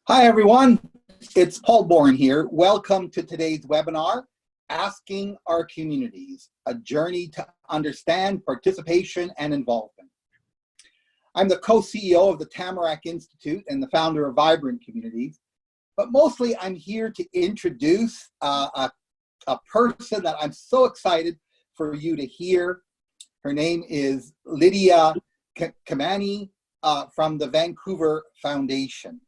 Hi, everyone. It's Paul Bourne here. Welcome to today's webinar, Asking Our Communities, a journey to understand participation and involvement. I'm the co-CEO of the Tamarack Institute and the founder of Vibrant Communities, but mostly I'm here to introduce a person that I'm so excited for you to hear. Her name is Lydia Kamani from the Vancouver Foundation.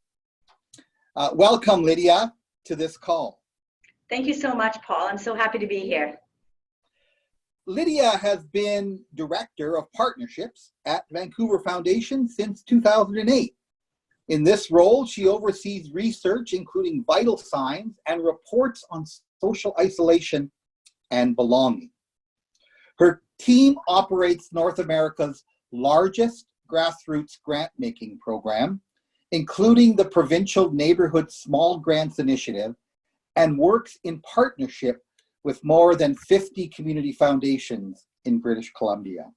Welcome, Lydia, to this call. Thank you so much, Paul. I'm so happy to be here. Lydia has been Director of Partnerships at Vancouver Foundation since 2008. In this role, she oversees research, including vital signs, and reports on social isolation and belonging. Her team operates North America's largest grassroots grant-making program, including the Provincial Neighborhood Small Grants Initiative, and works in partnership with more than 50 community foundations in British Columbia.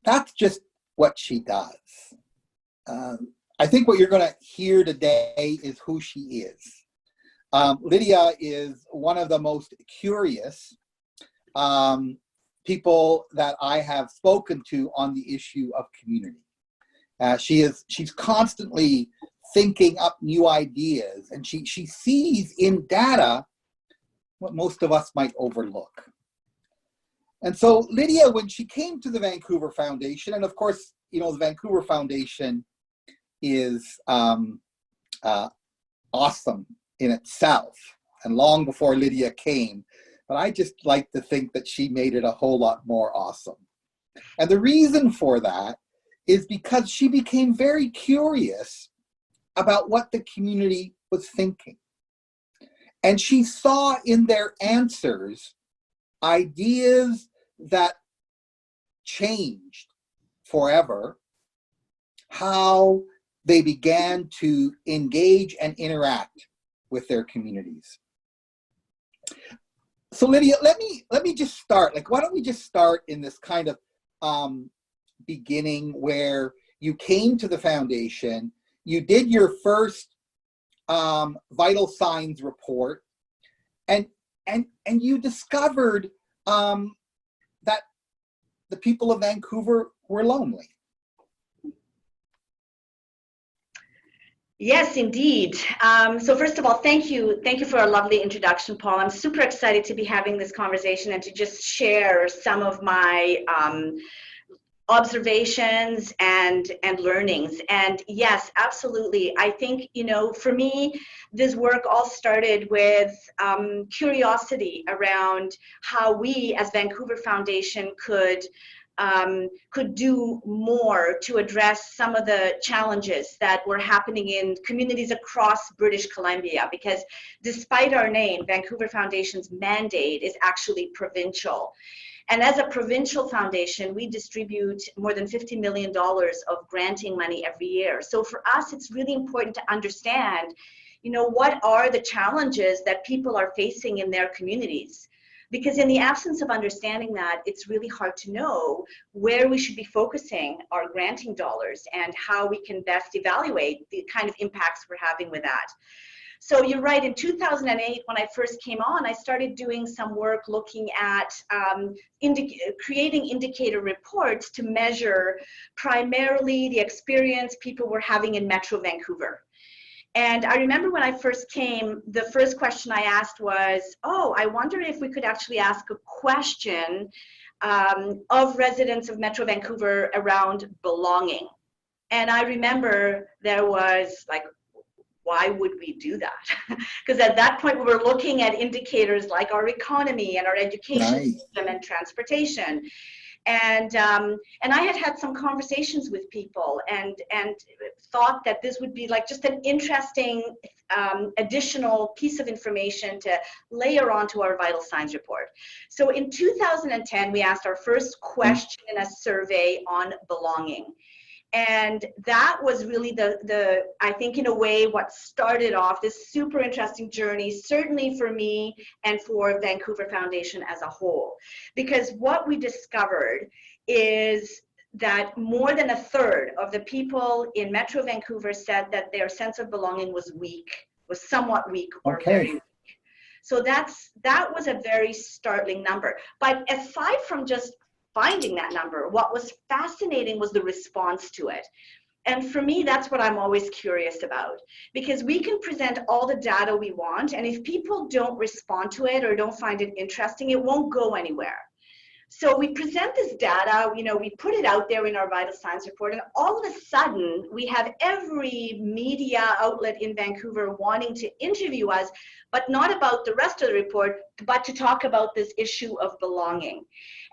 That's just what she does. I think what you're going to hear today is who she is. Lydia is one of the most curious people that I have spoken to on the issue of community. She's constantly thinking up new ideas, and she sees in data what most of us might overlook. And so Lydia, when she came to the Vancouver Foundation, and of course, you know, the Vancouver Foundation is awesome in itself, and long before Lydia came, but I just like to think that she made it a whole lot more awesome. And the reason for that is because she became very curious about what the community was thinking. And she saw in their answers ideas that changed forever how they began to engage and interact with their communities. So Lydia, let me just start. Like, why don't we just start in this kind of beginning where you came to the foundation, you did your first vital signs report, and you discovered that the people of Vancouver were lonely. Yes, indeed. So first of all, thank you for a lovely introduction, Paul. I'm super excited to be having this conversation and to just share some of my observations and learnings. And yes, absolutely. I think, you know, for me, this work all started with curiosity around how we as Vancouver Foundation could do more to address some of the challenges that were happening in communities across British Columbia, because despite our name, Vancouver Foundation's mandate is actually provincial. And as a provincial foundation, we distribute more than $50 million of granting money every year. So for us, it's really important to understand, you know, what are the challenges that people are facing in their communities? Because in the absence of understanding that, it's really hard to know where we should be focusing our granting dollars and how we can best evaluate the kind of impacts we're having with that. So you're right, in 2008, when I first came on, I started doing some work looking at creating indicator reports to measure primarily the experience people were having in Metro Vancouver. And I remember when I first came, the first question I asked was, oh, I wonder if we could actually ask a question of residents of Metro Vancouver around belonging. And I remember there was like, why would we do that? Because at that point, we were looking at indicators like our economy and our education system and transportation. And I had some conversations with people and thought that this would be like just an interesting additional piece of information to layer onto our vital signs report. So in 2010, we asked our first question in a survey on belonging. And that was really I think in a way what started off this super interesting journey, certainly for me and for Vancouver Foundation as a whole. Because what we discovered is that more than a third of the people in Metro Vancouver said that their sense of belonging was weak, was somewhat weak or very weak. So that was a very startling number. But aside from just finding that number, what was fascinating was the response to it. And for me, that's what I'm always curious about, because we can present all the data we want, and if people don't respond to it or don't find it interesting, it won't go anywhere. So we present this data, we put it out there in our vital signs report, and all of a sudden we have every media outlet in Vancouver wanting to interview us, but not about the rest of the report, but to talk about this issue of belonging.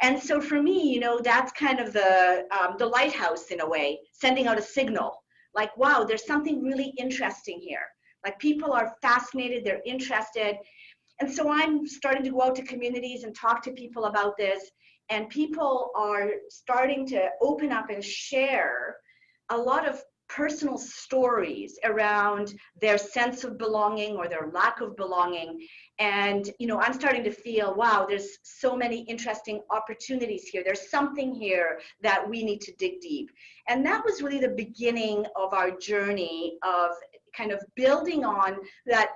And so for me, that's kind of the lighthouse in a way, sending out a signal, like, wow, there's something really interesting here. Like, people are fascinated, they're interested. And so I'm starting to go out to communities and talk to people about this. And people are starting to open up and share a lot of personal stories around their sense of belonging or their lack of belonging. And, I'm starting to feel, wow, there's so many interesting opportunities here. There's something here that we need to dig deep. And that was really the beginning of our journey of kind of building on that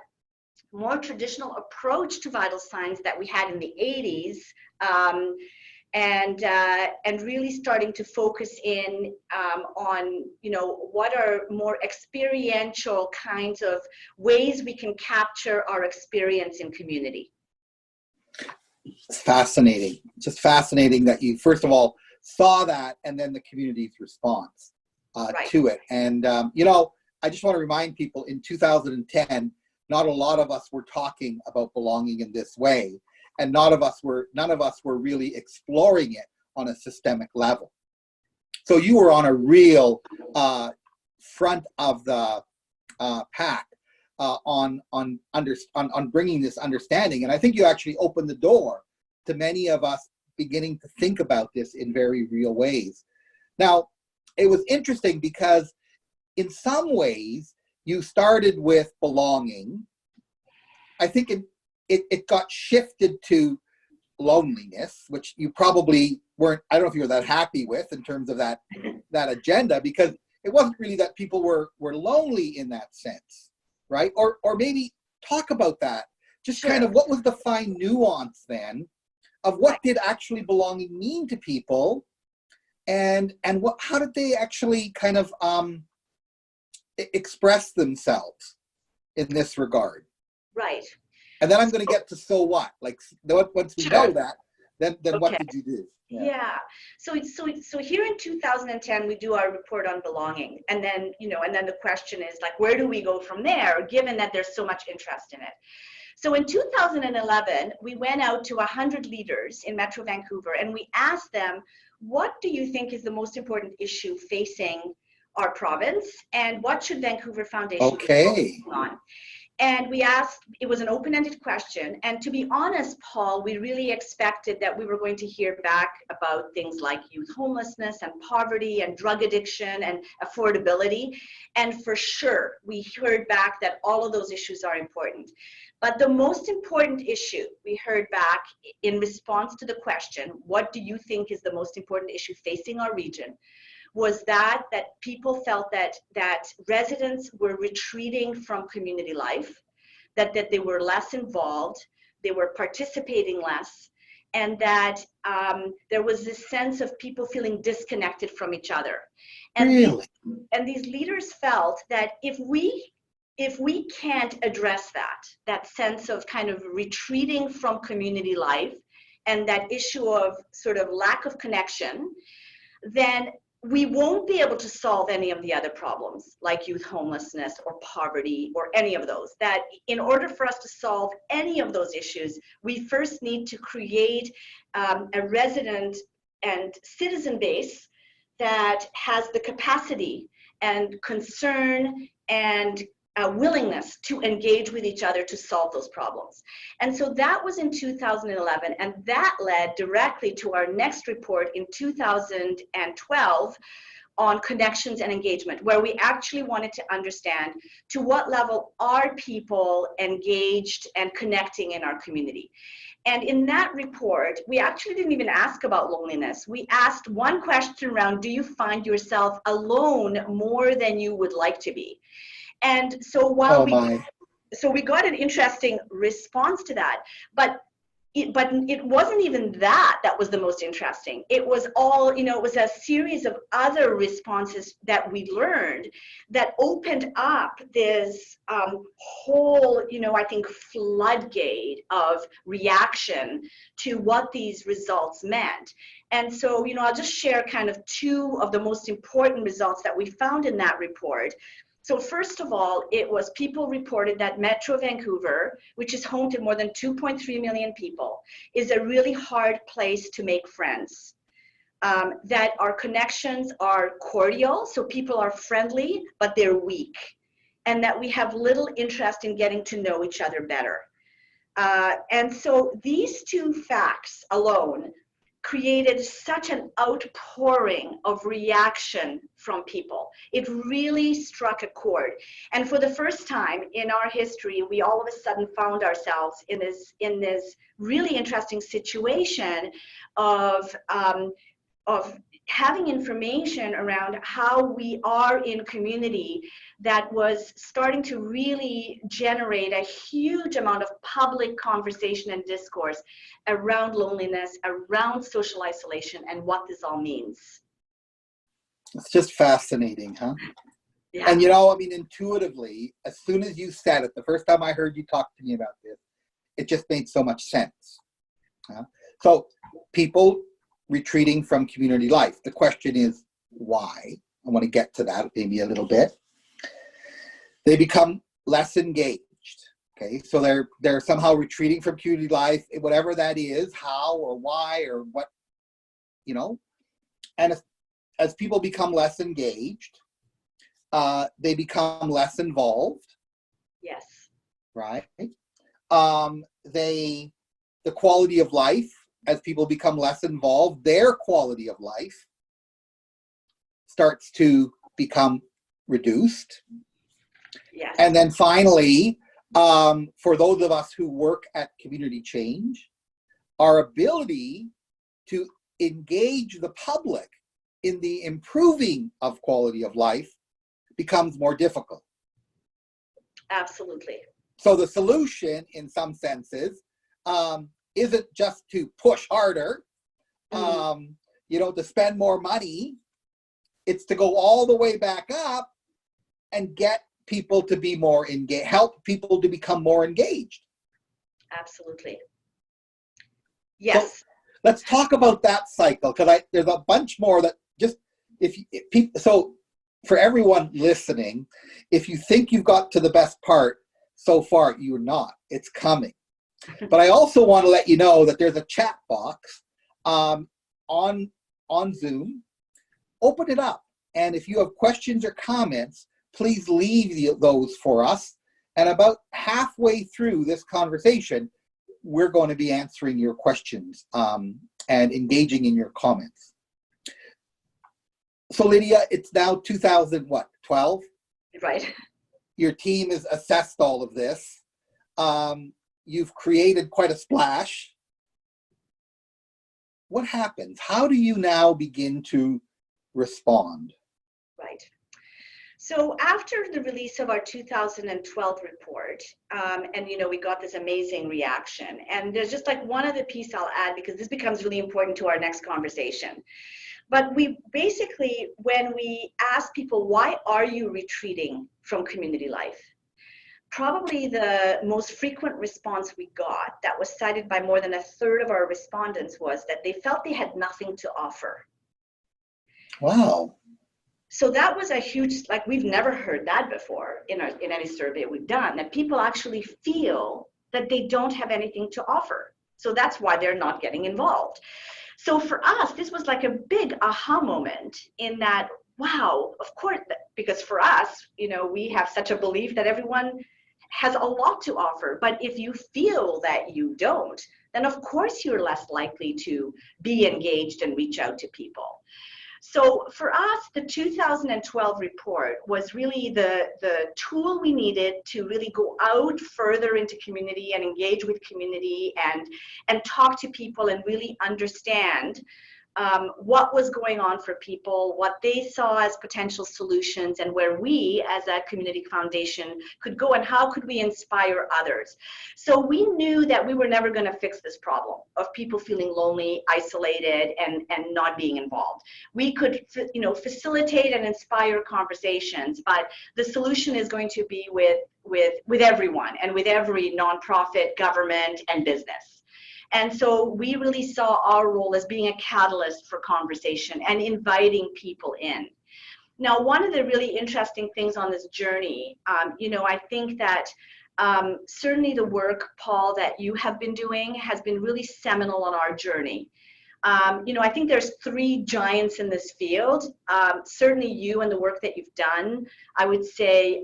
more traditional approach to vital signs that we had in the 80s. And really starting to focus in on, what are more experiential kinds of ways we can capture our experience in community. It's fascinating. Just fascinating that you, first of all, saw that and then the community's response to it. And, I just want to remind people, in 2010, not a lot of us were talking about belonging in this way. And none of us were really exploring it on a systemic level. So you were on a real front of the pack on bringing this understanding. And I think you actually opened the door to many of us beginning to think about this in very real ways. Now, it was interesting because in some ways you started with belonging. I think it got shifted to loneliness, which you probably weren't, I don't know if you were that happy with in terms of that agenda, because it wasn't really that people were lonely in that sense, right? Or maybe talk about that. Just kind of what was the fine nuance then of what did actually belonging mean to people, and how did they actually kind of express themselves in this regard? Right. And then I'm going to get to so what. Like, once we know that, then what did you do? Yeah. So here in 2010, we do our report on belonging, and then the question is, like, where do we go from there, given that there's so much interest in it? So in 2011, we went out to 100 leaders in Metro Vancouver, and we asked them, what do you think is the most important issue facing our province, and what should Vancouver Foundation be focusing on? And we asked, it was an open-ended question. And to be honest, Paul, we really expected that we were going to hear back about things like youth homelessness and poverty and drug addiction and affordability. And for sure, we heard back that all of those issues are important. But the most important issue we heard back in response to the question, what do you think is the most important issue facing our region, was that people felt that residents were retreating from community life, that they were less involved, they were participating less, and that there was this sense of people feeling disconnected from each other. And really? These leaders felt that if we can't address that sense of kind of retreating from community life and that issue of sort of lack of connection, then we won't be able to solve any of the other problems like youth homelessness or poverty or any of those. That in order for us to solve any of those issues, we first need to create a resident and citizen base that has the capacity and concern and willingness to engage with each other to solve those problems. And so that was in 2011, and that led directly to our next report in 2012 on connections and engagement, where we actually wanted to understand to what level are people engaged and connecting in our community. And in that report, we actually didn't even ask about loneliness. We asked one question around, do you find yourself alone more than you would like to be? And so while Oh my. we got an interesting response to that, but it wasn't even that was the most interesting. It was all, it was a series of other responses that we learned that opened up this whole, I think, floodgate of reaction to what these results meant. And so, I'll just share kind of two of the most important results that we found in that report. So first of all, it was people reported that Metro Vancouver, which is home to more than 2.3 million people, is a really hard place to make friends. That our connections are cordial, so people are friendly, but they're weak. And that we have little interest in getting to know each other better. And so these two facts alone created such an outpouring of reaction from people. It really struck a chord. And for the first time in our history, we all of a sudden found ourselves in this really interesting situation of having information around how we are in community that was starting to really generate a huge amount of public conversation and discourse around loneliness, around social isolation, and what this all means. It's just fascinating, huh? Yeah. And intuitively, as soon as you said it, the first time I heard you talk to me about this, it just made so much sense. So people retreating from community life. The question is why? I want to get to that maybe a little bit. They become less engaged. Okay, so they're somehow retreating from community life, whatever that is, how or why or what, And as people become less engaged, they become less involved. Yes. Right. The quality of life, as people become less involved, their quality of life starts to become reduced. Yes. And then finally, for those of us who work at community change, our ability to engage the public in the improving of quality of life becomes more difficult. Absolutely. So the solution, in some senses, isn't just to push harder, to spend more money. It's to go all the way back up and get people to be more engaged, help people to become more engaged. Absolutely. Yes. So let's talk about that cycle, because there's a bunch more that just, so for everyone listening, if you think you've got to the best part so far, you're not. It's coming. But I also want to let you know that there's a chat box on Zoom. Open it up. And if you have questions or comments, please leave those for us. And about halfway through this conversation, we're going to be answering your questions and engaging in your comments. So Lydia, it's now 2012? Right. Your team has assessed all of this. You've created quite a splash. What happens? How do you now begin to respond? Right. So after the release of our 2012 report, and we got this amazing reaction, and there's just like one other piece I'll add because this becomes really important to our next conversation. But we basically, when we asked people, why are you retreating from community life? Probably the most frequent response we got that was cited by more than a third of our respondents was that they felt they had nothing to offer. Wow. So that was a huge, we've never heard that before in any survey we've done, that people actually feel that they don't have anything to offer. So that's why they're not getting involved. So for us, this was like a big aha moment in that, wow, of course, because for us, we have such a belief that everyone has a lot to offer. But if you feel that you don't, then of course you're less likely to be engaged and reach out to people. So for us, the 2012 report was really the tool we needed to really go out further into community and engage with community and talk to people and really understand what was going on for people, what they saw as potential solutions, and where we as a community foundation could go and how could we inspire others. So we knew that we were never going to fix this problem of people feeling lonely, isolated, and not being involved. We could, facilitate and inspire conversations, but the solution is going to be with everyone and with every nonprofit, government, and business. And so we really saw our role as being a catalyst for conversation and inviting people in. Now, one of the really interesting things on this journey, I think that certainly the work, Paul, that you have been doing has been really seminal on our journey. I think there's three giants in this field. Certainly you and the work that you've done. I would say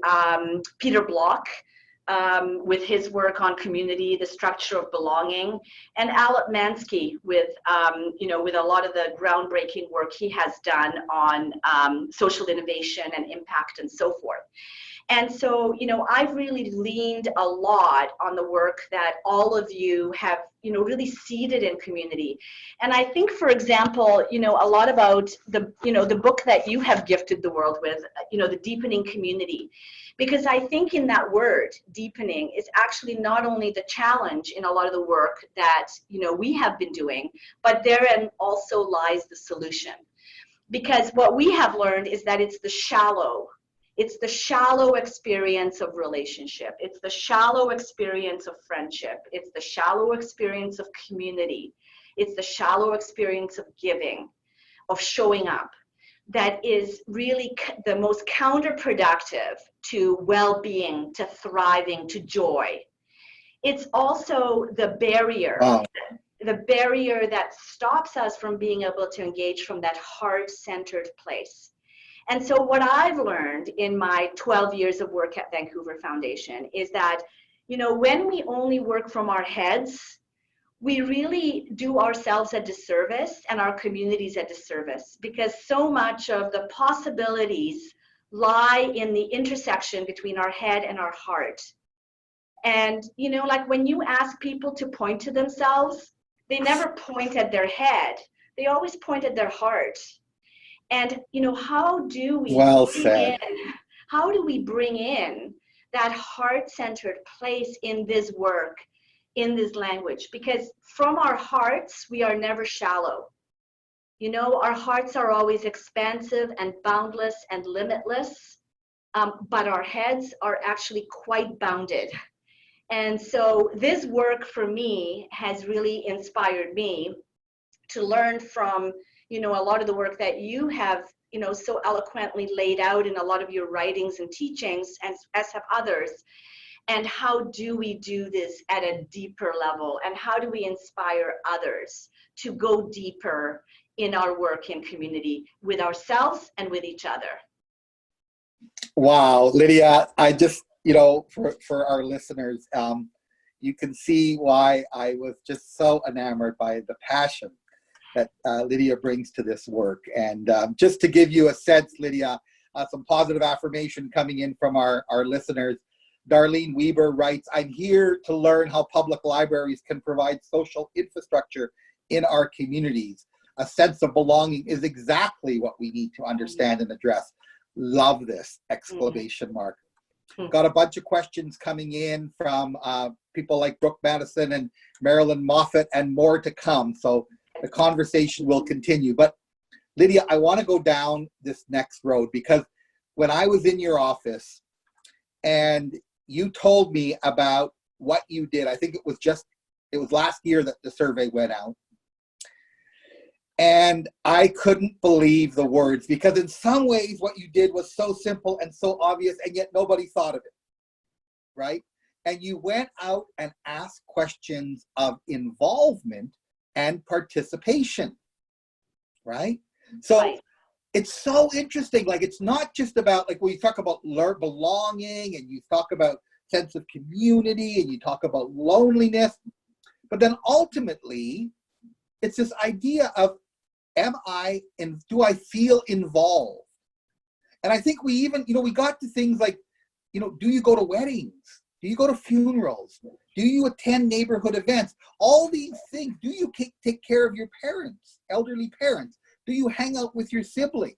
Peter Block, with his work on community, the structure of belonging, and Alep Mansky with a lot of the groundbreaking work he has done on social innovation and impact and so forth. And so, I've really leaned a lot on the work that all of you have, really seeded in community. And I think, for example, a lot about the book that you have gifted the world with, the deepening community. Because I think in that word, deepening, is actually not only the challenge in a lot of the work that, we have been doing, but therein also lies the solution. Because what we have learned is that it's the shallow experience of relationship. It's the shallow experience of friendship. It's the shallow experience of community. It's the shallow experience of giving, of showing up, that is really the most counterproductive to well-being, to thriving, to joy. It's also the barrier, the barrier that stops us from being able to engage from that heart-centered place. And so what I've learned in my 12 years of work at Vancouver Foundation is that, when we only work from our heads, we really do ourselves a disservice and our communities a disservice, because so much of the possibilities lie in the intersection between our head and our heart. And, like when you ask people to point to themselves, they never point at their head. They always point at their heart. And, how do we bring in that heart-centered place in this work, in this language? Because from our hearts, we are never shallow. Our hearts are always expansive and boundless and limitless, but our heads are actually quite bounded. And so this work for me has really inspired me to learn from, a lot of the work that you have, so eloquently laid out in a lot of your writings and teachings, as have others. And how do we do this at a deeper level? And how do we inspire others to go deeper in our work in community with ourselves and with each other? Wow, Lydia, I just, for our listeners, you can see why I was just so enamored by the passion that Lydia brings to this work. And just to give you a sense, Lydia, some positive affirmation coming in from our listeners. Darlene Weber writes, I'm here to learn how public libraries can provide social infrastructure in our communities. A sense of belonging is exactly what we need to understand and address. Love this, exclamation mark. Got a bunch of questions coming in from people like Brooke Madison and Marilyn Moffat, and more to come. So the conversation will continue. But Lydia, I want to go down this next road, because when I was in your office and you told me about what you did, I think it was last year that the survey went out. And I couldn't believe the words, because in some ways what you did was so simple and so obvious, and yet nobody thought of it, right? And you went out and asked questions of involvement and participation, right? So right. It's so interesting. Like, it's not just about, like, when you talk about belonging, and you talk about sense of community, and you talk about loneliness, but then ultimately it's this idea of do I feel involved? And I think we even, we got to things like, do you go to weddings? Do you go to funerals? Do you attend neighborhood events? All these things. Do you take care of your parents, elderly parents? Do you hang out with your siblings?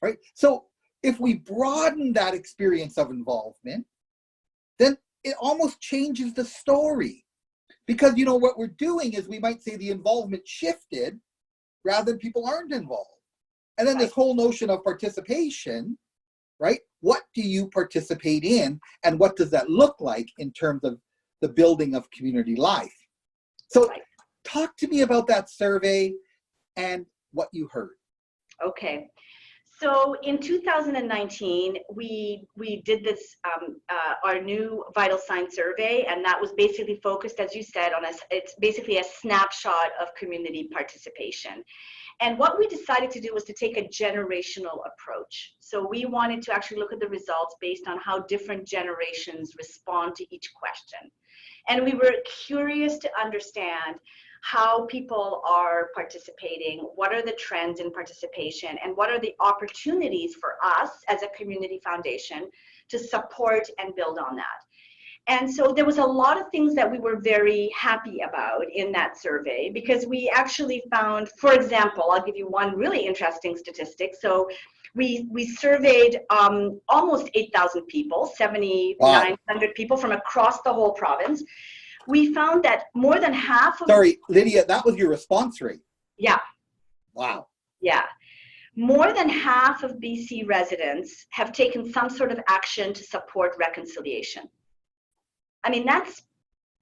Right? So if we broaden that experience of involvement, then it almost changes the story. Because, what we're doing is we might say the involvement shifted rather than people aren't involved. And then this whole notion of participation, right? What do you participate in, and what does that look like in terms of the building of community life? So talk to me about that survey and what you heard. Okay. So in 2019, we did this, our new vital signs survey, and that was basically focused, as you said, on it's basically a snapshot of community participation. And what we decided to do was to take a generational approach. So we wanted to actually look at the results based on how different generations respond to each question. And we were curious to understand how people are participating, what are the trends in participation, and what are the opportunities for us as a community foundation to support and build on that. And so there was a lot of things that we were very happy about in that survey, because we actually found, for example, I'll give you one really interesting statistic. So we surveyed almost 8,000 people, 7,900 people from across the whole province. We found that more than half of— Sorry, Lydia, that was your response rate. Yeah. Wow. Yeah. More than half of BC residents have taken some sort of action to support reconciliation. I mean, that's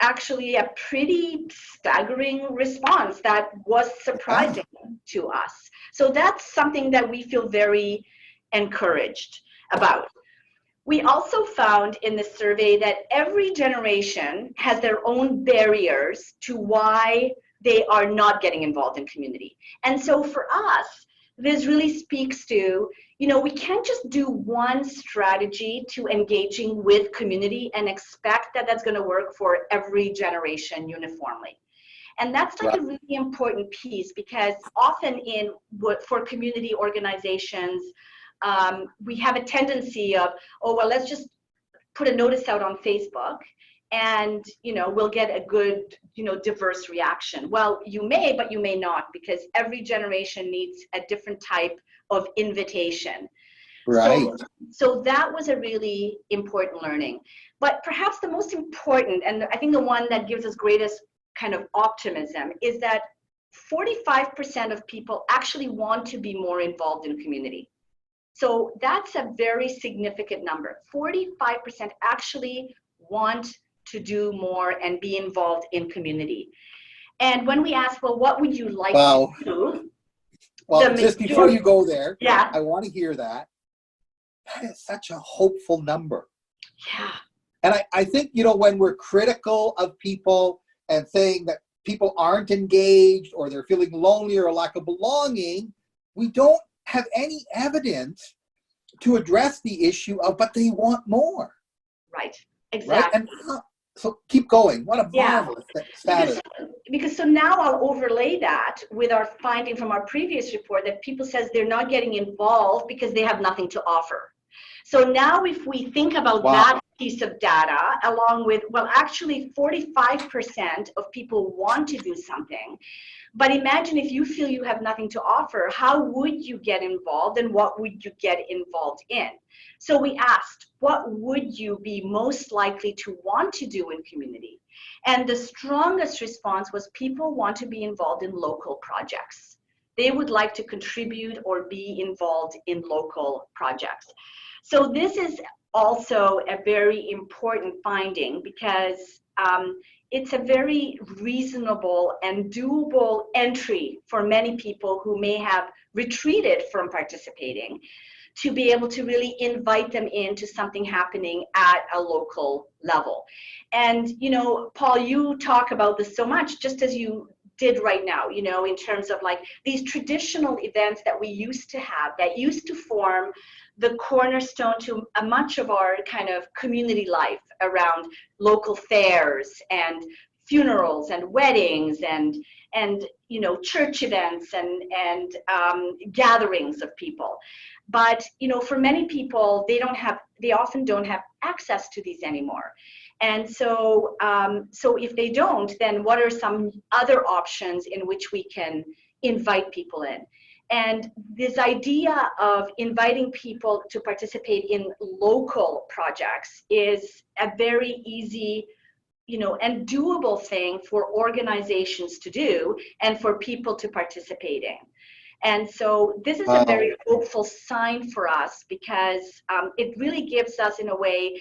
actually a pretty staggering response that was surprising to us. So that's something that we feel very encouraged about. We also found in the survey that every generation has their own barriers to why they are not getting involved in community. And so for us, this really speaks to, we can't just do one strategy to engaging with community and expect that that's going to work for every generation uniformly. And that's like a really important piece, because often for community organizations, we have a tendency of, oh, well, let's just put a notice out on Facebook and, we'll get a good, diverse reaction. Well, you may, but you may not, because every generation needs a different type of invitation. Right. So that was a really important learning. But perhaps the most important, and I think the one that gives us greatest kind of optimism, is that 45% of people actually want to be more involved in community. So that's a very significant number. 45% actually want to do more and be involved in community. And when we ask, well, what would you like to do? Well, just before you go there, yeah, I want to hear that. That is such a hopeful number. Yeah. And I think, when we're critical of people and saying that people aren't engaged or they're feeling lonely or a lack of belonging, we don't have any evidence to address the issue of, but they want more. Right, exactly. Right? And so keep going. What a marvelous status. Because so now I'll overlay that with our finding from our previous report that people says they're not getting involved because they have nothing to offer. So now if we think about that piece of data, along with, well, actually 45% of people want to do something. But imagine if you feel you have nothing to offer, how would you get involved and what would you get involved in? So we asked, what would you be most likely to want to do in community? And the strongest response was people want to be involved in local projects. They would like to contribute or be involved in local projects. So this is also a very important finding, because it's a very reasonable and doable entry for many people who may have retreated from participating, to be able to really invite them into something happening at a local level. And, Paul, you talk about this so much, just as you did right now, in terms of like these traditional events that we used to have that used to form the cornerstone to much of our kind of community life around local fairs and funerals and weddings and church events and gatherings of people. But for many people, they often don't have access to these anymore. And so if they don't, then what are some other options in which we can invite people in? And this idea of inviting people to participate in local projects is a very easy, and doable thing for organizations to do and for people to participate in. And so this is a very hopeful sign for us, because it really gives us, in a way,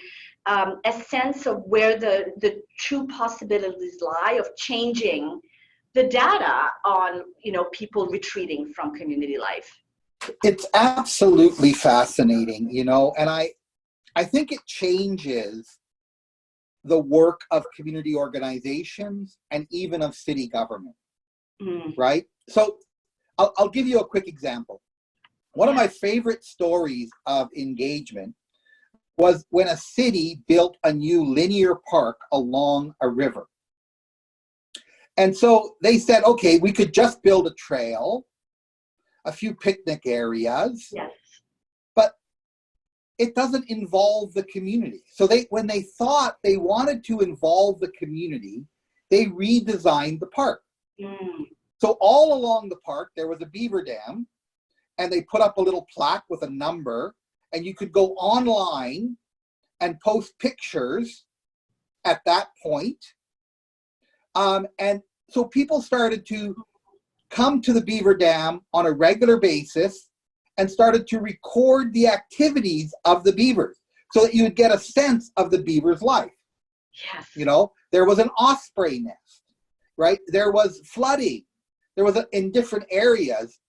a sense of where the true possibilities lie of changing the data on people retreating from community life. It's absolutely fascinating, and I think it changes the work of community organizations and even of city government, right? So I'll give you a quick example. One of my favorite stories of engagement was when a city built a new linear park along a river. And so they said, okay, we could just build a trail, a few picnic areas, yes, but it doesn't involve the community. So when they thought they wanted to involve the community, they redesigned the park. So all along the park, there was a beaver dam, and they put up a little plaque with a number, and you could go online and post pictures at that point. And so people started to come to the beaver dam on a regular basis and started to record the activities of the beavers so that you would get a sense of the beaver's life. Yes. There was an osprey nest, right? There was flooding. There was in different areas.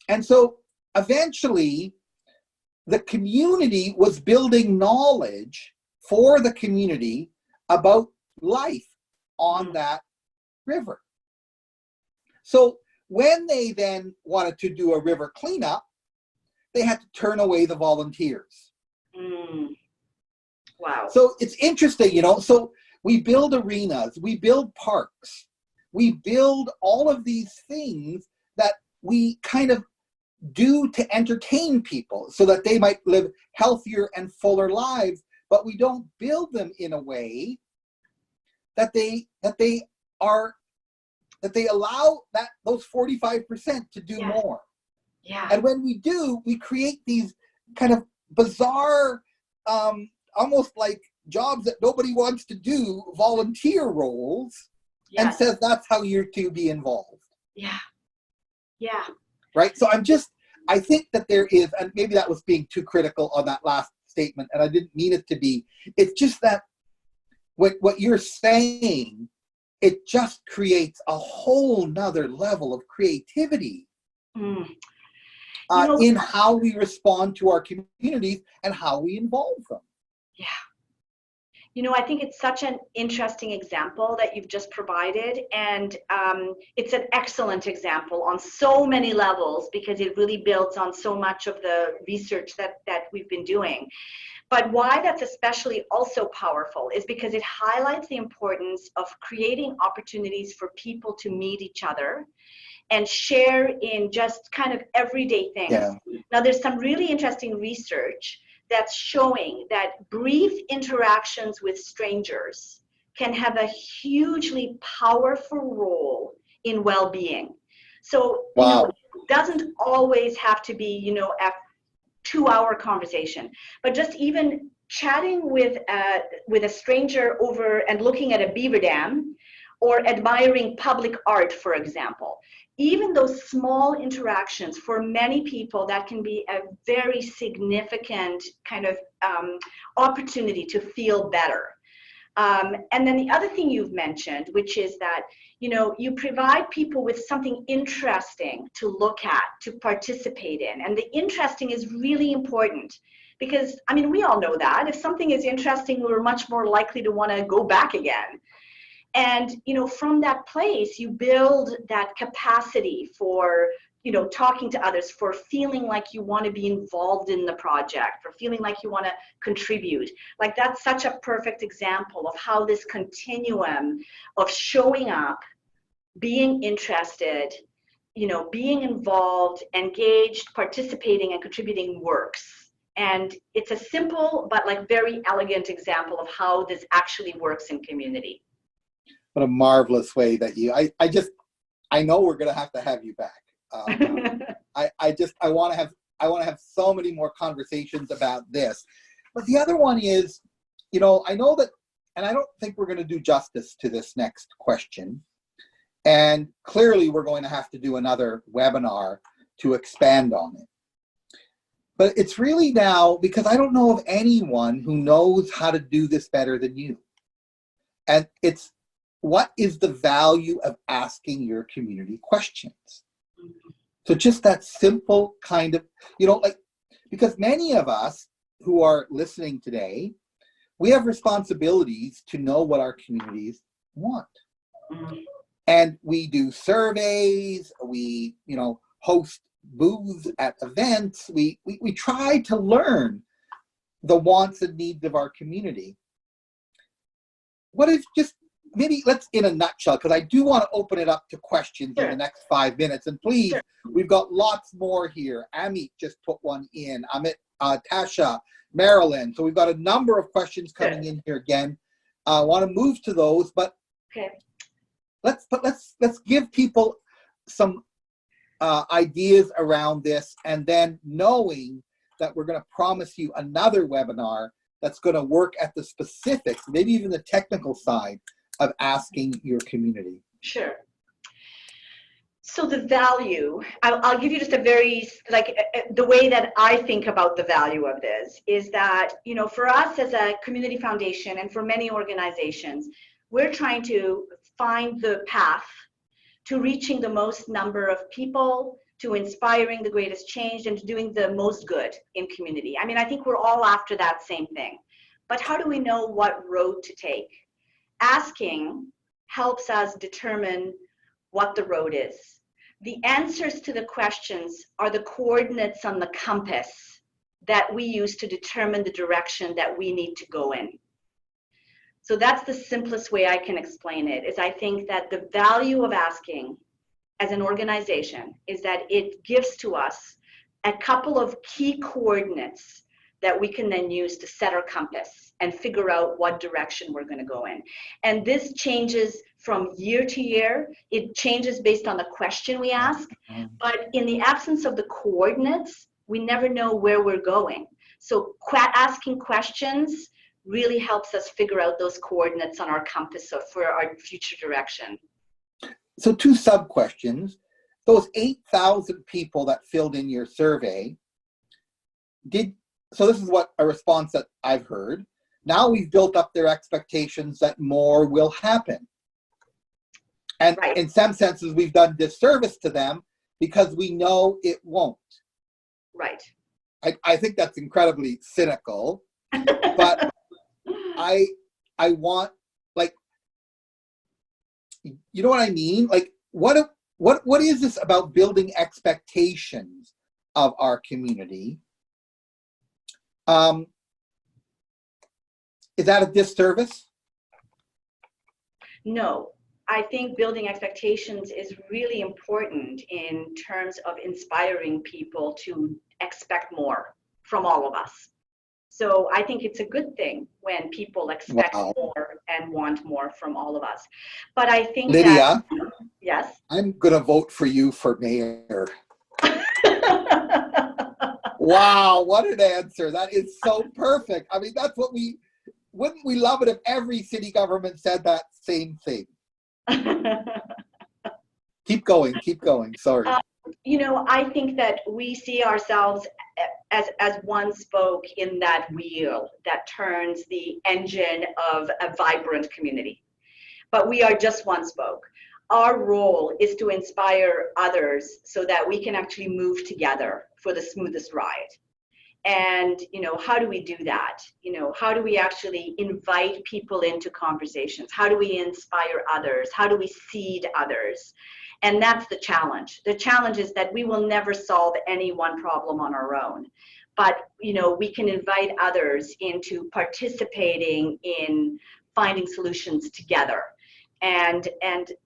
And so eventually the community was building knowledge for the community about life on that river. So when they then wanted to do a river cleanup, they had to turn away the volunteers. Wow. So it's interesting, so we build arenas, we build parks, we build all of these things that we kind of do to entertain people so that they might live healthier and fuller lives, but we don't build them in a way that they allow those 45% to do more. Yeah. And when we do, we create these kind of bizarre, almost like jobs that nobody wants to do, volunteer roles, and says that's how you're to be involved. Yeah. Yeah. Right? So I think that there is, and maybe that was being too critical on that last statement, and I didn't mean it to be. It's just that what you're saying, it just creates a whole nother level of creativity in how we respond to our communities and how we involve them. Yeah. I think it's such an interesting example that you've just provided, and it's an excellent example on so many levels because it really builds on so much of the research that we've been doing. But why that's especially also powerful is because it highlights the importance of creating opportunities for people to meet each other and share in just kind of everyday things. Yeah. Now, there's some really interesting research that's showing that brief interactions with strangers can have a hugely powerful role in well-being. So, it doesn't always have to be, a 2-hour conversation, but just even chatting with a stranger over and looking at a beaver dam or admiring public art, for example. Even those small interactions, for many people, that can be a very significant kind of opportunity to feel better. And then the other thing you've mentioned, which is that, you provide people with something interesting to look at, to participate in. And the interesting is really important because, we all know that if something is interesting, we're much more likely to want to go back again. And, from that place, you build that capacity for talking to others, for feeling like you want to be involved in the project, for feeling like you want to contribute. Like, that's such a perfect example of how this continuum of showing up, being interested, being involved, engaged, participating, and contributing works. And it's a simple but like very elegant example of how this actually works in community. What a marvelous way that I know we're going to have you back. I want to have so many more conversations about this. But the other one is, I know that, and I don't think we're going to do justice to this next question. And clearly we're going to have to do another webinar to expand on it. But it's really now, because I don't know of anyone who knows how to do this better than you. And it's, what is the value of asking your community questions? So just that simple kind of, because many of us who are listening today, we have responsibilities to know what our communities want. And we do surveys, we, host booths at events, we try to learn the wants and needs of our community. What if just, maybe let's, in a nutshell, because I do want to open it up to questions in the next 5 minutes. And please, we've got lots more here. Amit just put one in. Amit, Tasha, Marilyn. So we've got a number of questions coming in here again. I want to move to those, but let's give people some ideas around this, and then knowing that we're going to promise you another webinar that's going to work at the specifics, maybe even the technical side of asking your community. Sure. So the value, I'll give you just a very, the way that I think about the value of this is that, for us as a community foundation, and for many organizations, we're trying to find the path to reaching the most number of people, to inspiring the greatest change, and to doing the most good in community. I mean, I think we're all after that same thing. But how do we know what road to take? Asking helps us determine what the road is. The answers to the questions are the coordinates on the compass that we use to determine the direction that we need to go in. So that's the simplest way I can explain it, is I think that the value of asking as an organization is that it gives to us a couple of key coordinates that we can then use to set our compass and figure out what direction we're going to go in. And this changes from year to year. It changes based on the question we ask. But in the absence of the coordinates, we never know where we're going. So asking questions really helps us figure out those coordinates on our compass for our future direction. So 2 sub-questions. Those 8,000 people that filled in your survey, so this is what a response that I've heard. Now we've built up their expectations that more will happen. And in some senses, we've done disservice to them because we know it won't. Right. I think that's incredibly cynical, but I want, you know what I mean? Like, what is this about building expectations of our community? Is that a disservice? No, I think building expectations is really important in terms of inspiring people to expect more from all of us. So I think it's a good thing when people expect more and want more from all of us. But I think Lydia, that, yes? I'm going to vote for you for mayor. Wow, what an answer. That is so perfect. I mean, that's what wouldn't we love it if every city government said that same thing? Keep going, sorry. I think that we see ourselves as one spoke in that wheel that turns the engine of a vibrant community. But we are just one spoke. Our role is to inspire others so that we can actually move together for the smoothest ride. And, how do we do that? How do we actually invite people into conversations? How do we inspire others? How do we seed others? And that's the challenge. The challenge is that we will never solve any one problem on our own. But, you know, we can invite others into participating in finding solutions together. And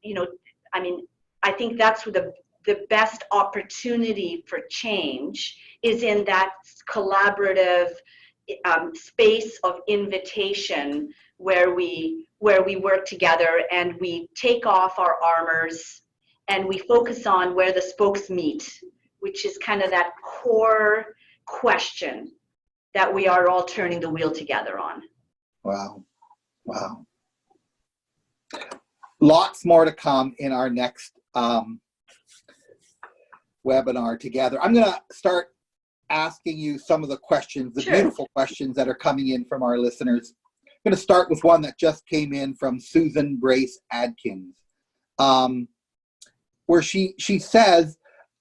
you know, I mean, I think that's where the best opportunity for change is in that collaborative space of invitation where we work together and we take off our armors and we focus on where the spokes meet, which is kind of that core question that we are all turning the wheel together on. Wow. Wow. Lots more to come in our next webinar together. I'm going to start asking you some of the questions, the Sure. beautiful questions that are coming in from our listeners. I'm going to start with one that just came in from Susan Brace Adkins, where she says,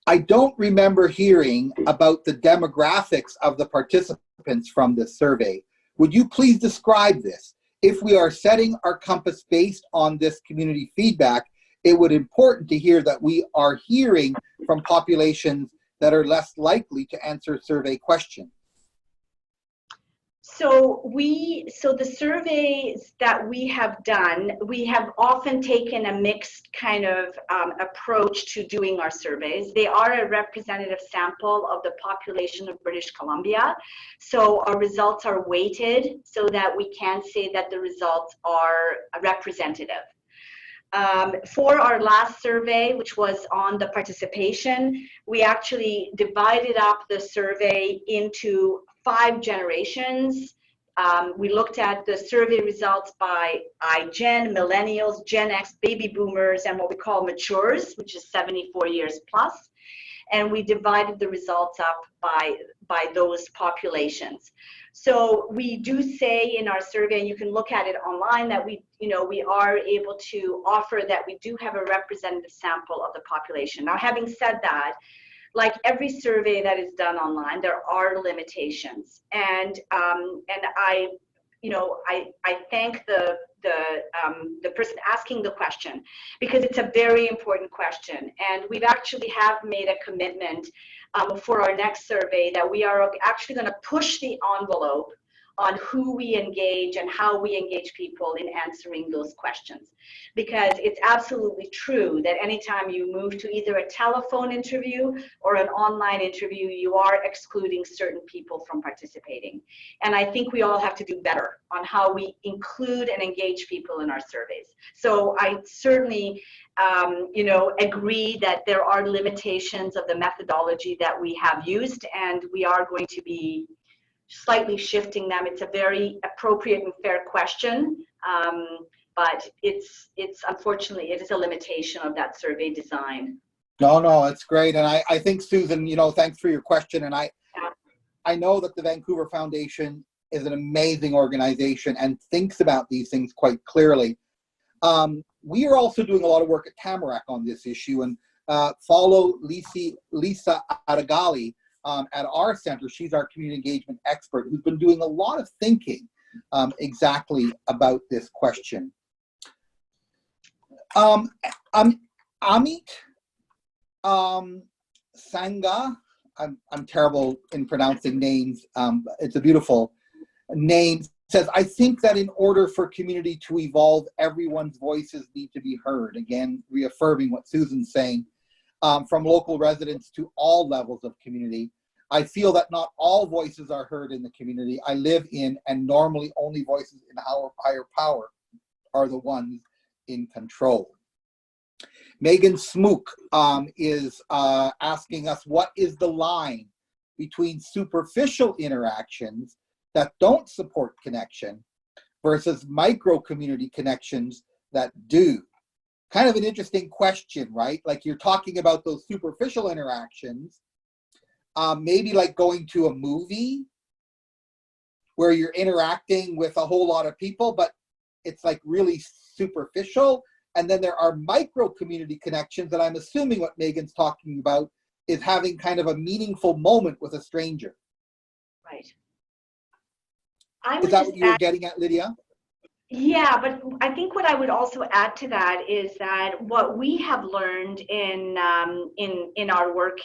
I don't remember hearing about the demographics of the participants from this survey. Would you please describe this? If we are setting our compass based on this community feedback, it would be important to hear that we are hearing from populations that are less likely to answer survey questions. So the surveys that we have done, we have often taken a mixed kind of approach to doing our surveys. They are a representative sample of the population of British Columbia. So our results are weighted so that we can say that the results are representative. For our last survey, which was on the participation, we actually divided up the survey into 5 generations. We looked at the survey results by iGen, millennials, Gen X, baby boomers, and what we call matures, which is 74 years plus. And we divided the results up by those populations. So we do say in our survey, and you can look at it online, that we are able to offer that we do have a representative sample of the population. Now, having said that, like every survey that is done online, there are limitations, and I thank the person asking the question, because it's a very important question, and we've actually have made a commitment for our next survey that we are actually going to push the envelope on who we engage and how we engage people in answering those questions. Because it's absolutely true that anytime you move to either a telephone interview or an online interview, you are excluding certain people from participating. And I think we all have to do better on how we include and engage people in our surveys. So I certainly agree that there are limitations of the methodology that we have used, and we are going to be slightly shifting them. It's a very appropriate and fair question, but it's unfortunately, it is a limitation of that survey design. No, it's great. And I think, Susan, thanks for your question. And I know that the Vancouver Foundation is an amazing organization and thinks about these things quite clearly. We are also doing a lot of work at Tamarack on this issue, and follow Lisa Adagali at our center. She's our community engagement expert who's been doing a lot of thinking exactly about this question. Amit Sangha, I'm terrible in pronouncing names. It's a beautiful name. Says, I think that in order for community to evolve, everyone's voices need to be heard. Again, reaffirming what Susan's saying, from local residents to all levels of community. I feel that not all voices are heard in the community I live in, and normally only voices in higher power are the ones in control. Megan Smook is asking us, what is the line between superficial interactions that don't support connection versus micro community connections that do? Kind of an interesting question, right? Like, you're talking about those superficial interactions, maybe like going to a movie where you're interacting with a whole lot of people, but it's like really superficial. And then there are micro community connections that I'm assuming what Megan's talking about is having kind of a meaningful moment with a stranger. Right. Is that what you were getting at, Lydia? Yeah, but I think what I would also add to that is that what we have learned in our work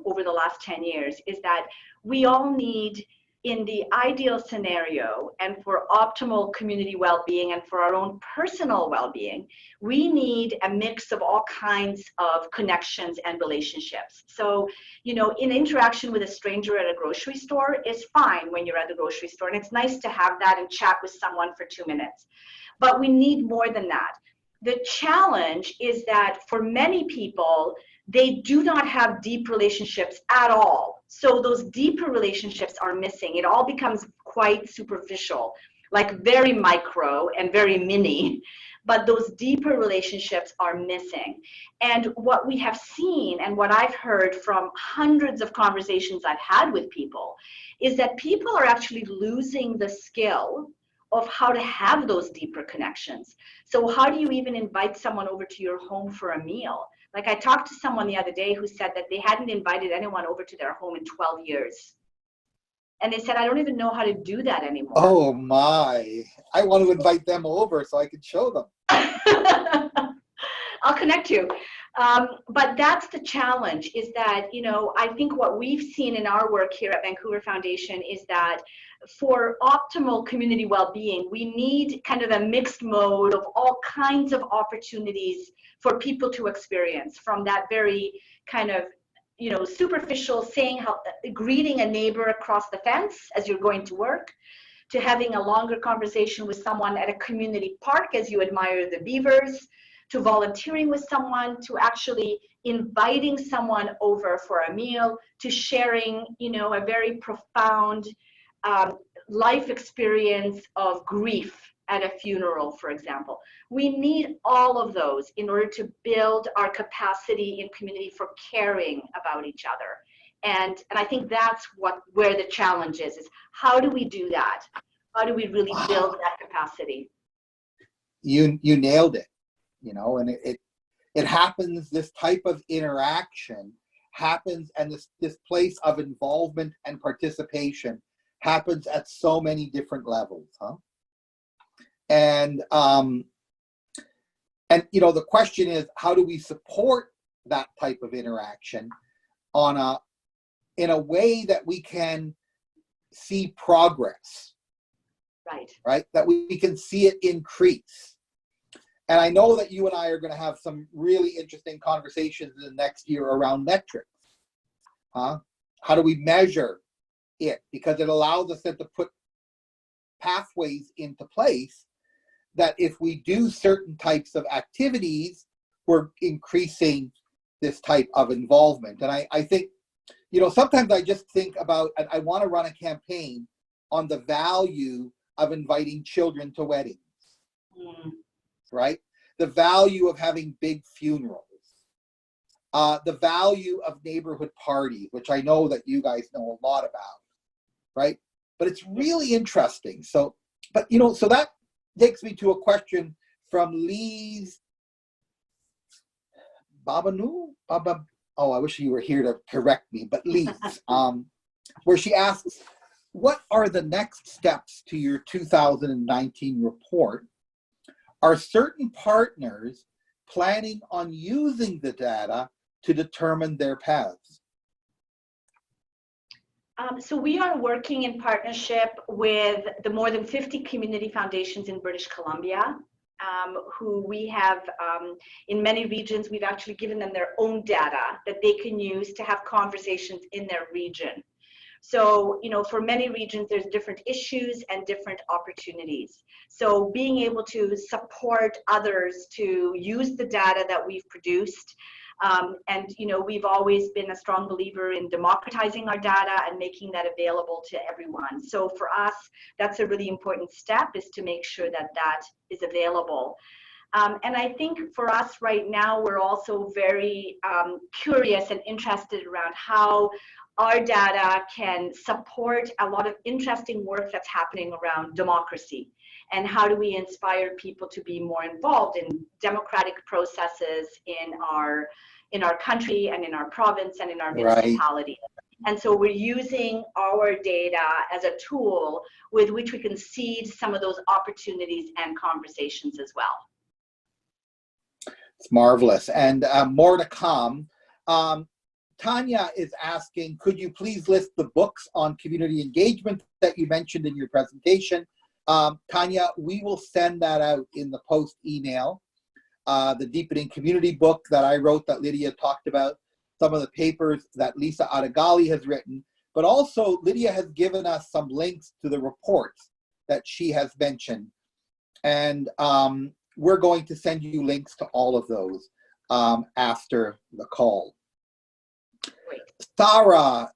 over the last 10 years is that we all need, in the ideal scenario, and for optimal community well-being and for our own personal well-being, we need a mix of all kinds of connections and relationships. So, in interaction with a stranger at a grocery store is fine when you're at the grocery store, and it's nice to have that and chat with someone for 2 minutes. But we need more than that. The challenge is that for many people, they do not have deep relationships at all. So those deeper relationships are missing. It all becomes quite superficial, like very micro and very mini, but those deeper relationships are missing. And what we have seen and what I've heard from hundreds of conversations I've had with people is that people are actually losing the skill of how to have those deeper connections. So how do you even invite someone over to your home for a meal? Like, I talked to someone the other day who said that they hadn't invited anyone over to their home in 12 years. And they said, I don't even know how to do that anymore. Oh my, I want to invite them over so I can show them. I'll connect you. But that's the challenge, is that, I think what we've seen in our work here at Vancouver Foundation is that for optimal community well-being, we need kind of a mixed mode of all kinds of opportunities for people to experience, from that very kind of superficial greeting a neighbor across the fence as you're going to work, to having a longer conversation with someone at a community park as you admire the beavers, to volunteering with someone, to actually inviting someone over for a meal, to sharing, a very profound life experience of grief at a funeral, for example. We need all of those in order to build our capacity in community for caring about each other. And I think that's where the challenge is how do we do that? How do we really build that capacity? You nailed it, and it happens, this type of interaction happens, and this place of involvement and participation happens at so many different levels, huh? And the question is, how do we support that type of interaction in a way that we can see progress, right? That we can see it increase. And I know that you and I are going to have some really interesting conversations in the next year around metrics, huh? How do we measure it? Because it allows us to put pathways into place that if we do certain types of activities, we're increasing this type of involvement. And I think, sometimes I just think about, I want to run a campaign on the value of inviting children to weddings, right? The value of having big funerals, the value of neighborhood parties, which I know that you guys know a lot about, right? But it's really interesting. So that takes me to a question from Lise Babanu. I wish you were here to correct me, but Lise, where she asks, what are the next steps to your 2019 report? Are certain partners planning on using the data to determine their paths? So we are working in partnership with the more than 50 community foundations in British Columbia, who we have, in many regions, we've actually given them their own data that they can use to have conversations in their region. So, for many regions, there's different issues and different opportunities. So being able to support others to use the data that we've produced, and we've always been a strong believer in democratizing our data and making that available to everyone. So for us, that's a really important step, is to make sure that that is available. And I think for us right now, we're also very curious and interested around how our data can support a lot of interesting work that's happening around democracy. And how do we inspire people to be more involved in democratic processes in our country and in our province and in our municipality? And so we're using our data as a tool with which we can seed some of those opportunities and conversations as well. It's marvelous. And more to come. Tanya is asking, could you please list the books on community engagement that you mentioned in your presentation? Tanya, we will send that out in the post email. The Deepening Community book that I wrote that Lydia talked about, some of the papers that Lisa Adagali has written, but also Lydia has given us some links to the reports that she has mentioned. And we're going to send you links to all of those after the call. Great. Sarah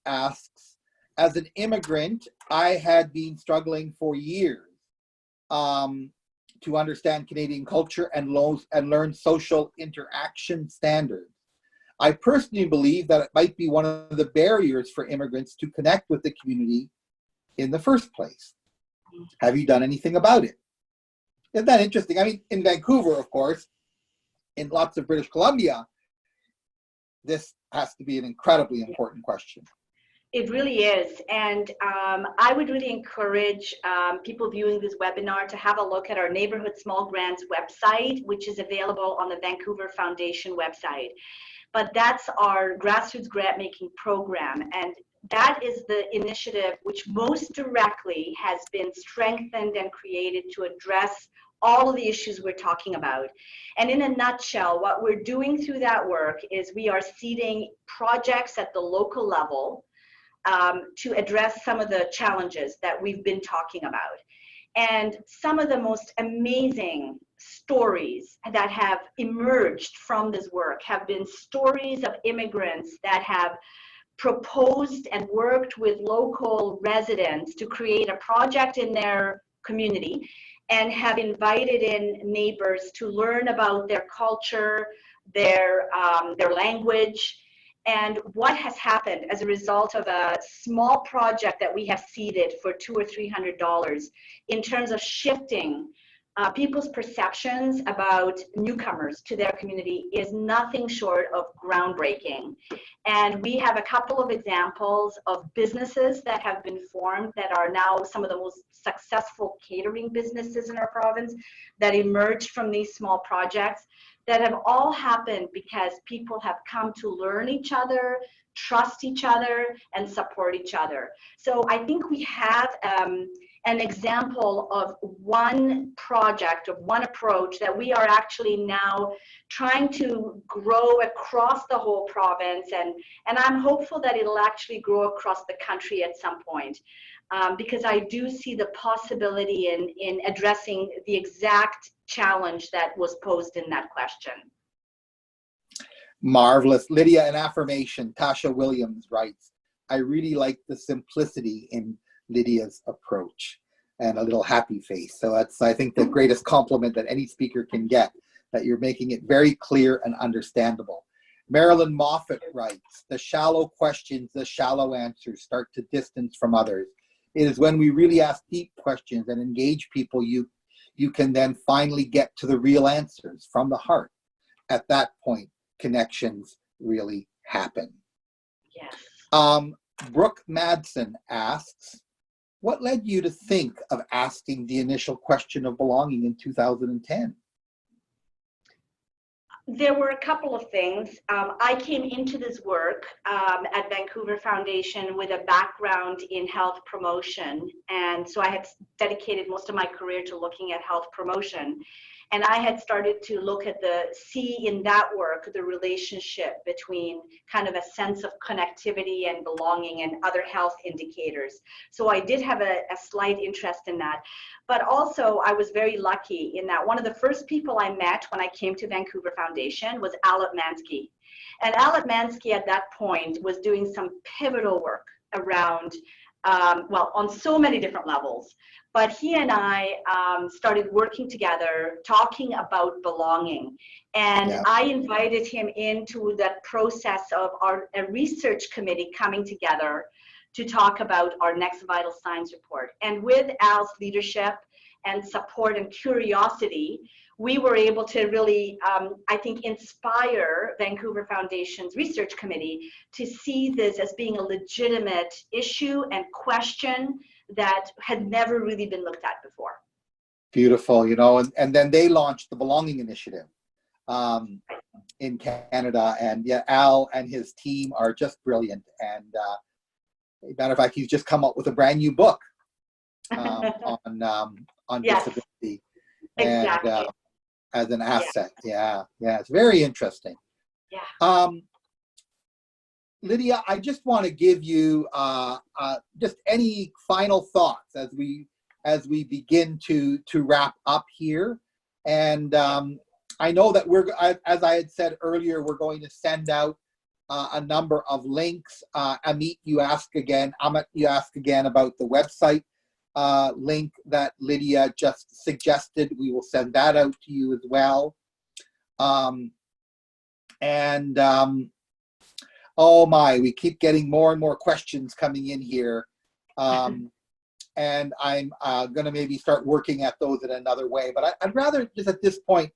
asks, as an immigrant, I had been struggling for years to understand Canadian culture and learn social interaction standards. I personally believe that it might be one of the barriers for immigrants to connect with the community in the first place. Have you done anything about it? Isn't that interesting? I mean, in Vancouver, of course, in lots of British Columbia, this has to be an incredibly important question. It really is. And I would really encourage people viewing this webinar to have a look at our Neighborhood Small Grants website, which is available on the Vancouver Foundation website. But that's our grassroots grant making program. And that is the initiative which most directly has been strengthened and created to address all of the issues we're talking about. And in a nutshell, what we're doing through that work is we are seeding projects at the local level to address some of the challenges that we've been talking about. And some of the most amazing stories that have emerged from this work have been stories of immigrants that have proposed and worked with local residents to create a project in their community and have invited in neighbors to learn about their culture, their language, and what has happened as a result of a small project that we have seeded for $200 or $300 in terms of shifting people's perceptions about newcomers to their community is nothing short of groundbreaking. And we have a couple of examples of businesses that have been formed that are now some of the most successful catering businesses in our province that emerged from these small projects that have all happened because people have come to learn each other, trust each other, and support each other. So I think we have an example of one project, of one approach that we are actually now trying to grow across the whole province, and I'm hopeful that it'll actually grow across the country at some point. Because I do see the possibility in addressing the exact challenge that was posed in that question. Marvelous. Lydia, an affirmation. Tasha Williams writes, I really like the simplicity in Lydia's approach, and a little happy face. So that's, I think, the greatest compliment that any speaker can get, that you're making it very clear and understandable. Marilyn Moffat writes, the shallow questions, the shallow answers start to distance from others. It is when we really ask deep questions and engage people, you can then finally get to the real answers from the heart. At that point, connections really happen. Yes. Brooke Madsen asks, what led you to think of asking the initial question of belonging in 2010? There were a couple of things. I came into this work at Vancouver Foundation with a background in health promotion. And so I had dedicated most of my career to looking at health promotion. And I had started to see in that work the relationship between kind of a sense of connectivity and belonging and other health indicators. So I did have a slight interest in that. But also I was very lucky in that one of the first people I met when I came to Vancouver Foundation was Alat Mansky. And Alat Mansky at that point was doing some pivotal work around on so many different levels. But he and I started working together, talking about belonging. And yeah. I invited him into that process of a research committee coming together to talk about our next vital signs report. And with Al's leadership and support and curiosity, we were able to really, I think, inspire Vancouver Foundation's research committee to see this as being a legitimate issue and question that had never really been looked at before. Beautiful, you know, and then they launched the Belonging Initiative in Canada, and yeah, Al and his team are just brilliant. And matter of fact, he's just come up with a brand new book on Yes, disability exactly. and as an asset. Yeah, it's very interesting. Yeah. Lydia, I just want to give you just any final thoughts as we begin to wrap up here. And I know that as I had said earlier, we're going to send out a number of links. Amit, you ask again about the website link that Lydia just suggested. We will send that out to you as well. Oh my, we keep getting more and more questions coming in here. And I'm going to maybe start working at those in another way. But I'd rather just at this point,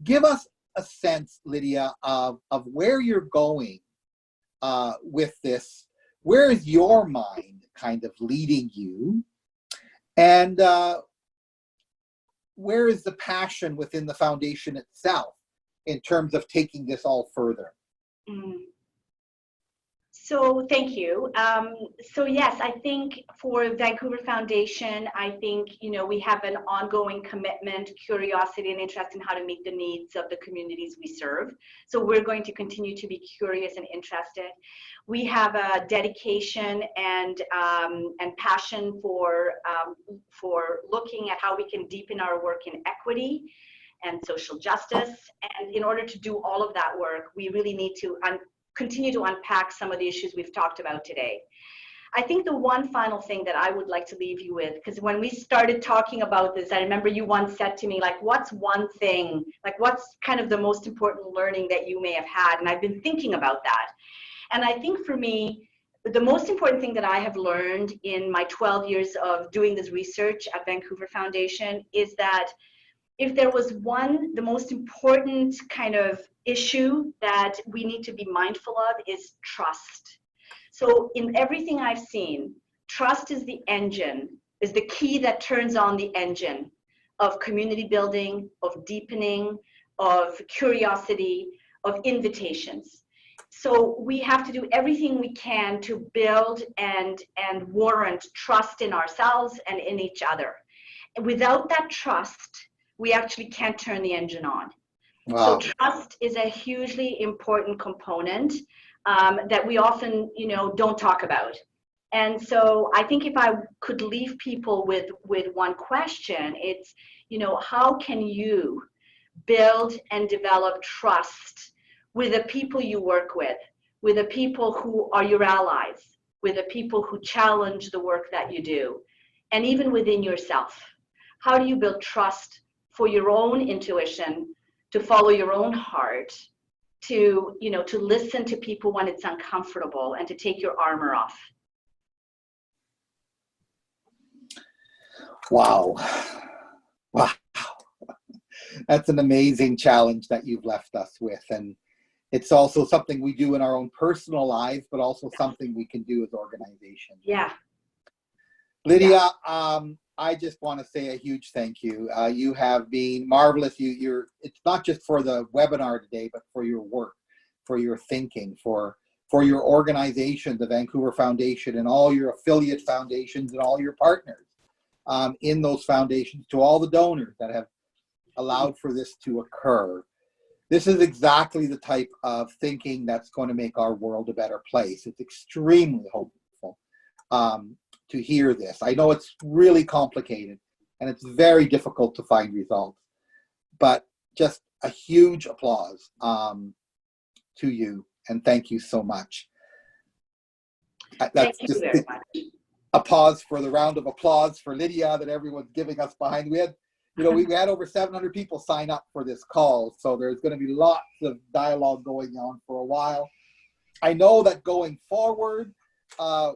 give us a sense, Lydia, of where you're going with this. Where is your mind kind of leading you? And where is the passion within the foundation itself in terms of taking this all further? So thank you. So yes, I think for Vancouver Foundation, I think, you know, we have an ongoing commitment, curiosity, and interest in how to meet the needs of the communities we serve. So we're going to continue to be curious and interested. We have a dedication and passion for looking at how we can deepen our work in equity and social justice. And in order to do all of that work, we really need to continue to unpack some of the issues we've talked about today. I think the one final thing that I would like to leave you with, because when we started talking about this, I remember you once said to me, like, what's one thing, like what's kind of the most important learning that you may have had? And I've been thinking about that. And I think for me, the most important thing that I have learned in my 12 years of doing this research at Vancouver Foundation is that if there was the most important kind of issue that we need to be mindful of is trust. So in everything I've seen, trust is the engine, is the key that turns on the engine of community building, of deepening, of curiosity, of invitations. So we have to do everything we can to build and warrant trust in ourselves and in each other. And without that trust, we actually can't turn the engine on. Wow. So trust is a hugely important component that we often, you know, don't talk about. And so I think if I could leave people with one question, it's, you know, how can you build and develop trust with the people you work with the people who are your allies, with the people who challenge the work that you do, and even within yourself? How do you build trust for your own intuition, to follow your own heart, to, you know, to listen to people when it's uncomfortable, and to take your armor off? Wow. That's an amazing challenge that you've left us with. And it's also something we do in our own personal lives, but also something we can do as organizations. Yeah. Lydia, I just want to say a huge thank you. You have been marvelous. It's not just for the webinar today, but for your work, for your thinking, for your organization, the Vancouver Foundation, and all your affiliate foundations and all your partners in those foundations, to all the donors that have allowed for this to occur. This is exactly the type of thinking that's going to make our world a better place. It's extremely hopeful to hear this. I know it's really complicated and it's very difficult to find results, but just a huge applause to you, and thank you so much. That's just very much. A pause for the round of applause for Lydia that everyone's giving us behind. We had over 700 people sign up for this call, so there's going to be lots of dialogue going on for a while. I know that going forward,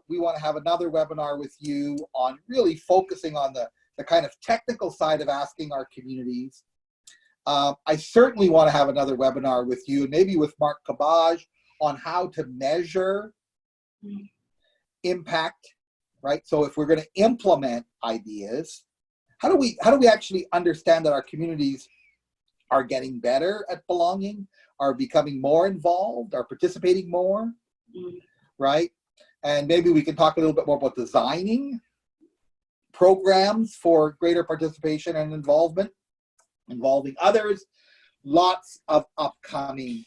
we want to have another webinar with you on really focusing on the kind of technical side of asking our communities. I certainly want to have another webinar with you, maybe with Mark Cabage, on how to measure impact, right? So if we're going to implement ideas, how do we actually understand that our communities are getting better at belonging, are becoming more involved, are participating more, right? And maybe we can talk a little bit more about designing programs for greater participation and involvement, involving others. Lots of upcoming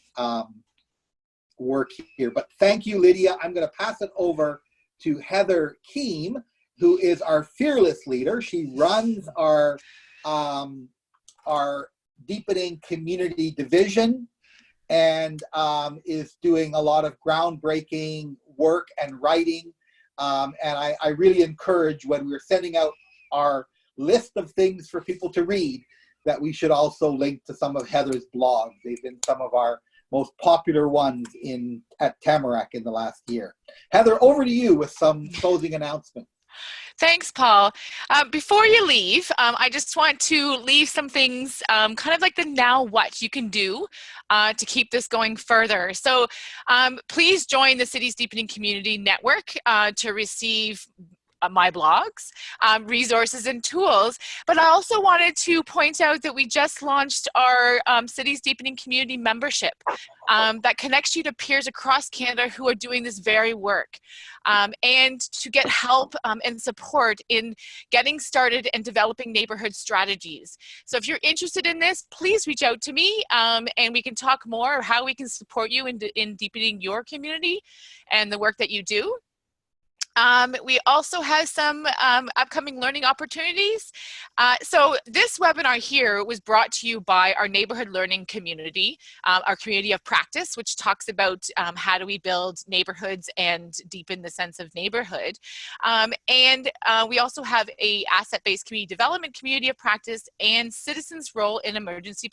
work here. But thank you, Lydia. I'm going to pass it over to Heather Keem, who is our fearless leader. She runs our deepening community division and is doing a lot of groundbreaking work and writing. And I really encourage, when we're sending out our list of things for people to read, that we should also link to some of Heather's blogs. They've been some of our most popular ones at Tamarack in the last year. Heather, over to you with some closing announcements. Thanks, Paul. Before you leave, I just want to leave some things kind of like the now what you can do to keep this going further. So please join the Cities Deepening Community Network to receive my blogs, resources and tools. But I also wanted to point out that we just launched our Cities Deepening Community membership that connects you to peers across Canada who are doing this very work, and to get help and support in getting started and developing neighborhood strategies. So if you're interested in this, please reach out to me and we can talk more how we can support you in deepening your community and the work that you do. We also have some upcoming learning opportunities. So this webinar here was brought to you by our neighborhood learning community, our community of practice, which talks about how do we build neighborhoods and deepen the sense of neighborhood. And we also have a asset-based community development community of practice and citizens' role in emergency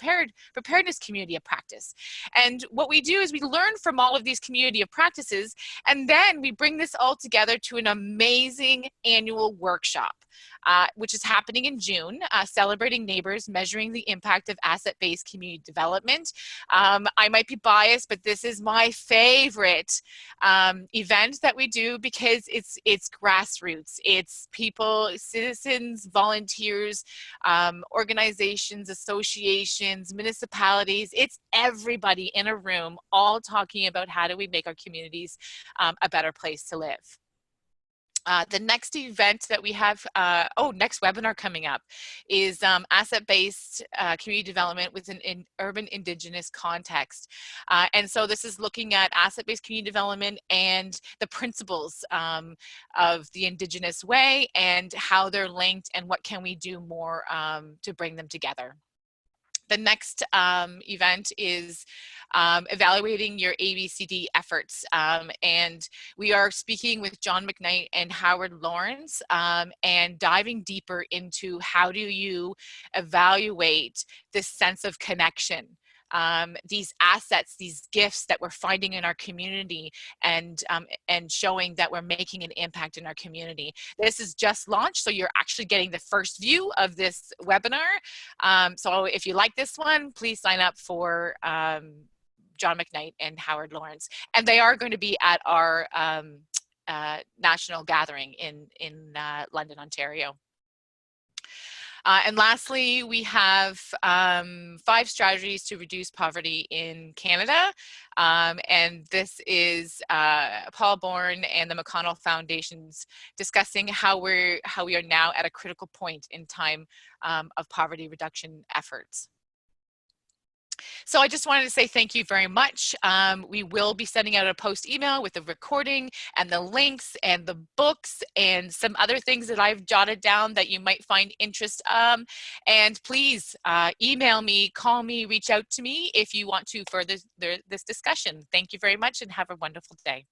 preparedness community of practice. And what we do is we learn from all of these community of practices, and then we bring this all together to an amazing annual workshop, which is happening in June, Celebrating Neighbors, Measuring the Impact of Asset-Based Community Development. I might be biased, but this is my favorite event that we do because it's grassroots. It's people, citizens, volunteers, organizations, associations, municipalities. It's everybody in a room all talking about how do we make our communities a better place to live. The next event that we have, next webinar coming up is asset-based community development with an urban Indigenous context. And so this is looking at asset-based community development and the principles of the Indigenous way and how they're linked and what can we do more to bring them together. The next event is evaluating your ABCD efforts. And we are speaking with John McKnight and Howard Lawrence and diving deeper into how do you evaluate this sense of connection. These assets, these gifts that we're finding in our community and showing that we're making an impact in our community. This is just launched, so you're actually getting the first view of this webinar. So if you like this one, please sign up for John McKnight and Howard Lawrence. And they are going to be at our national gathering in London, Ontario. And lastly, we have 5 strategies to reduce poverty in Canada. And this is Paul Bourne and the McConnell Foundation's discussing how we are now at a critical point in time of poverty reduction efforts. So I just wanted to say thank you very much. We will be sending out a post email with the recording and the links and the books and some other things that I've jotted down that you might find interest. And please email me, call me, reach out to me if you want to further this discussion. Thank you very much and have a wonderful day.